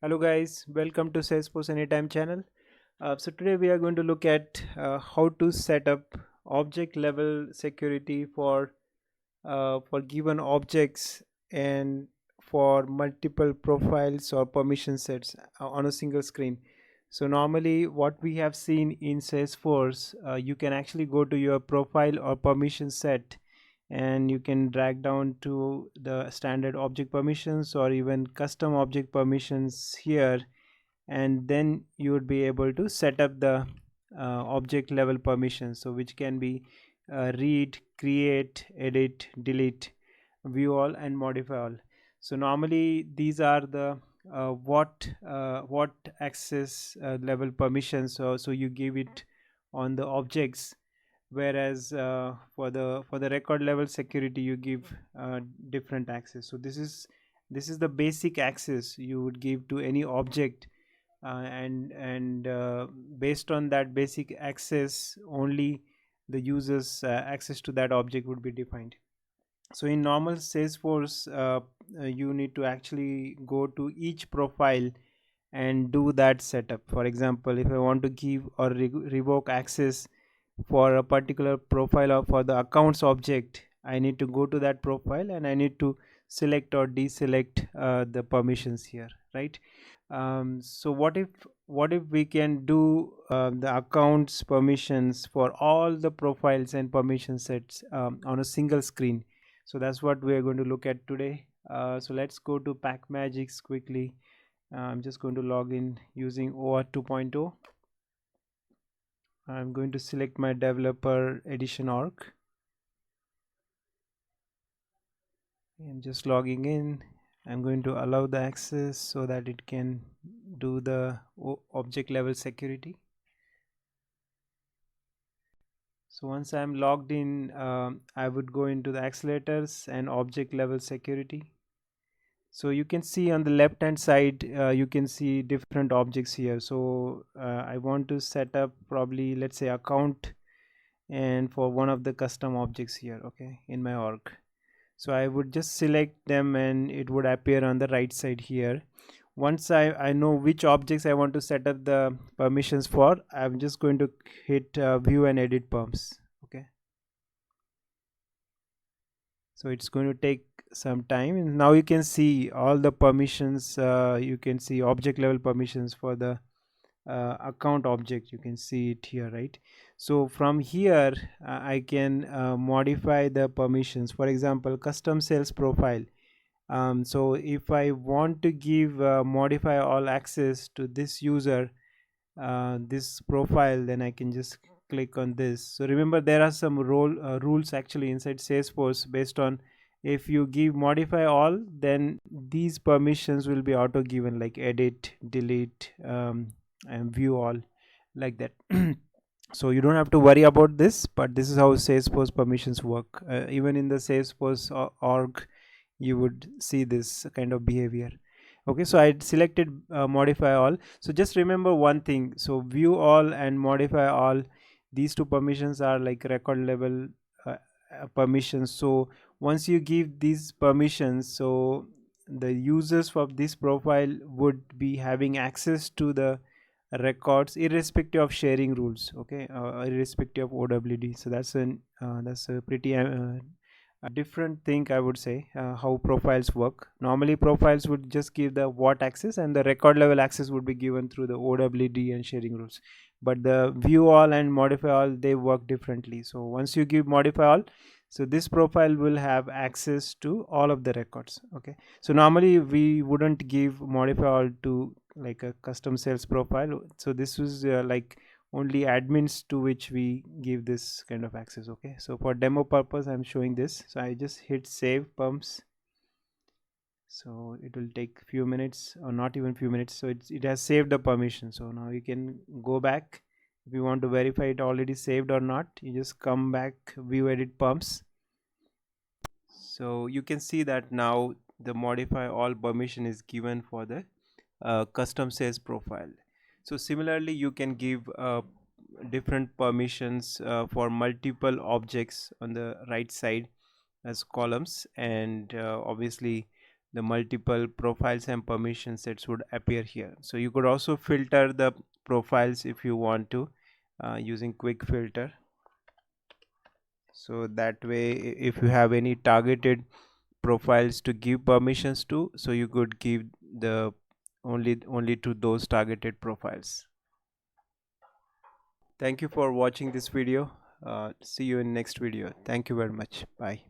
Hello guys, welcome to Salesforce Anytime channel. So today we are going to look at how to set up object level security for given objects and for multiple profiles or permission sets on a single screen. So normally what we have seen in Salesforce, you can actually go to your profile or permission set and you can drag down to the standard object permissions or even custom object permissions here, and then you would be able to set up the object level permissions, so which can be read, create, edit, delete, view all and modify all. So normally these are the what access level permissions, so you give it on the objects, whereas for the record level security you give different access. So this is the basic access you would give to any object, and based on that basic access only the user's access to that object would be defined. So in normal Salesforce, you need to actually go to each profile and do that setup. For example, if I want to give or revoke access for a particular profile or for the accounts object, I need to go to that profile and I need to select or deselect the permissions here, right? So what if we can do the accounts permissions for all the profiles and permission sets on a single screen? So that's what we are going to look at today. So let's go to Pack Magics quickly. I'm just going to log in using OAuth 2.0. I'm going to select my developer edition org. I'm just logging in. I'm going to allow the access so that it can do the object level security. So once I'm logged in, I would go into the accelerators and object level security. So you can see on the left hand side, you can see different objects here. So I want to set up probably, let's say, account, and for one of the custom objects here, okay, in my org. So I would just select them and it would appear on the right side here. Once I know which objects I want to set up the permissions for, I'm just going to hit view and edit perms. Okay, so it's going to take some time, and now you can see all the permissions. You can see object level permissions for the account object. You can see it here, right? So from here I can modify the permissions. For example, custom sales profile. So if I want to give modify all access to this user, this profile, then I can just click on this. So remember, there are some rules actually inside Salesforce. Based on, if you give modify all, then these permissions will be auto given, like edit, delete, and view all, like that. So you don't have to worry about this, but this is how Salesforce permissions work. Even in the Salesforce org, you would see this kind of behavior. Okay, so I selected modify all. So just remember one thing, so view all and modify all, these two permissions are like record level permissions. So once you give these permissions, so the users of this profile would be having access to the records irrespective of sharing rules, okay, irrespective of OWD. So that's a pretty a different thing, I would say. How profiles work: normally profiles would just give the what access, and the record level access would be given through the OWD and sharing rules. But the view all and modify all, they work differently. So once you give modify all, so this profile will have access to all of the records. Okay, so normally we wouldn't give modify all to like a custom sales profile. So this was like only admins to which we give this kind of access. Okay, so for demo purpose I'm showing this. So I just hit save pumps. So it will take few minutes, or not even few minutes. So it has saved the permission. So now you can go back. If you want to verify it already saved or not, you just come back, view edit pumps. So you can see that now the modify all permission is given for the custom sales profile. So similarly, you can give different permissions for multiple objects on the right side as columns, and obviously the multiple profiles and permission sets would appear here. So you could also filter the profiles if you want to, using quick filter. So that way, if you have any targeted profiles to give permissions to, so you could give the only to those targeted profiles. Thank you for watching this video. See you in next video. Thank you very much. Bye.